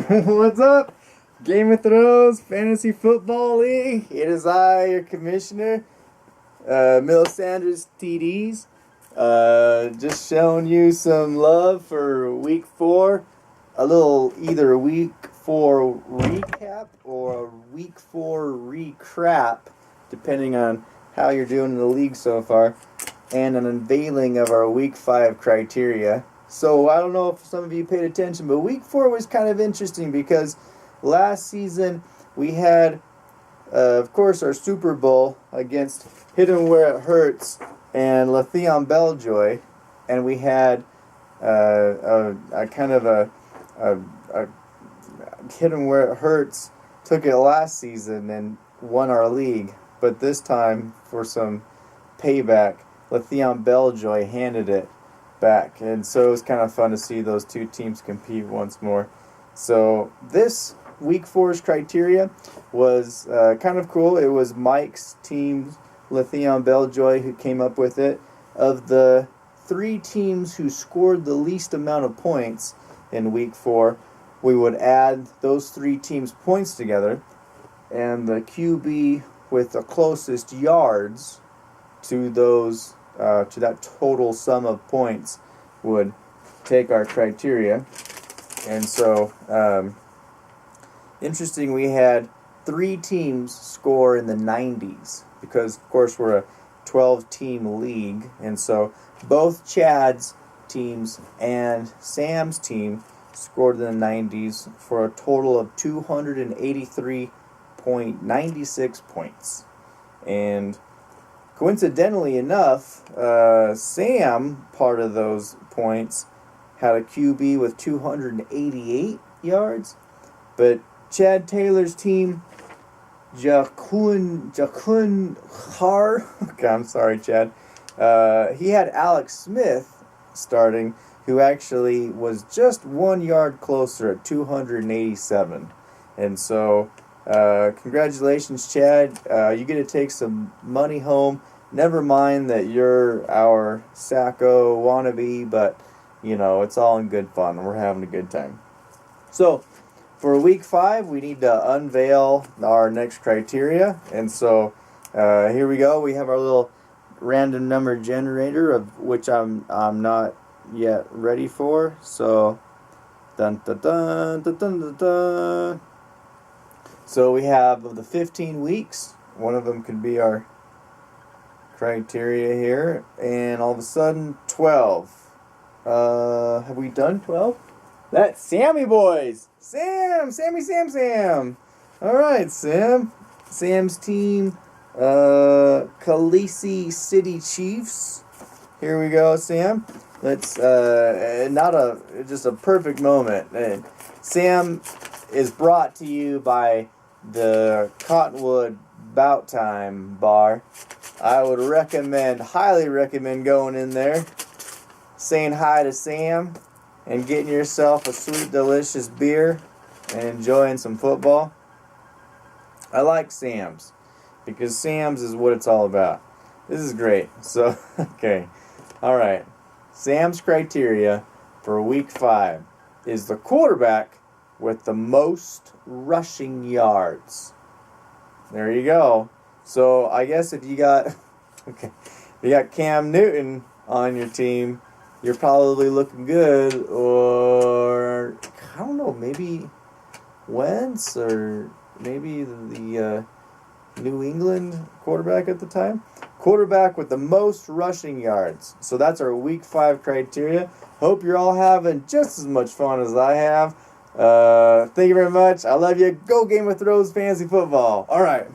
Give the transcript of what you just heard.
What's up? Game of Thrones Fantasy Football League. It is I, your commissioner, Melisandre's TDs. Just showing you some love for week 4. A little either week 4 recap or a week 4 recrap, depending on how you're doing in the league so far, and an unveiling of our week 5 criteria. So I don't know if some of you paid attention, but week 4 was kind of interesting because last season we had, of course, our Super Bowl against Hit 'Em Where It Hurts and Le'Veon Belljoy, and we had a Hit 'Em Where It Hurts took it last season and won our league, but this time for some payback, Le'Veon Belljoy handed it back, and so it was kind of fun to see those two teams compete once more. So this week 4's criteria was kind of cool. It was Mike's team, Le'Veon Belljoy, who came up with it. Of the 3 teams who scored the least amount of points in week 4, we would add those 3 teams' points together, and the QB with the closest yards to those to that total sum of points would take our criteria. And so, interesting, we had 3 teams score in the 90s because, of course, we're a 12-team league. And so both Chad's teams and Sam's team scored in the 90s for a total of 283.96 points. And coincidentally enough, Sam, part of those points, had a QB with 288 yards, but Chad Taylor's team, Jakun Har, okay, I'm sorry, Chad, he had Alex Smith starting, who actually was just 1 yard closer at 287. And so, congratulations, Chad. You get to take some money home. Never mind that you're our Sacco wannabe, but, you know, it's all in good fun. We're having a good time. So, for week 5, we need to unveil our next criteria. And so, here we go. We have our little random number generator, of which I'm not yet ready for. So, dun dun dun dun dun dun dun. So we have, of the 15 weeks, one of them could be our criteria here, and all of a sudden 12. Have we done 12? That's Sammy boys. Sam. All right, Sam. Sam's team, Khaleesi City Chiefs. Here we go, Sam. Let's just a perfect moment. And Sam is brought to you by the Cottonwood Bout Time Bar. I would highly recommend going in there, saying hi to Sam, and getting yourself a sweet, delicious beer and enjoying some football. I like Sam's because Sam's is what it's all about. This is great. So, okay. All right. Sam's criteria for week 5 is the quarterback with the most rushing yards. There you go. So I guess if you got Cam Newton on your team, you're probably looking good. Or I don't know, maybe Wentz, or maybe the New England quarterback at the time. Quarterback with the most rushing yards. So that's our week 5 criteria. Hope you're all having just as much fun as I have. Thank you very much. I love you. Go Game of Thrones Fantasy Football. All right.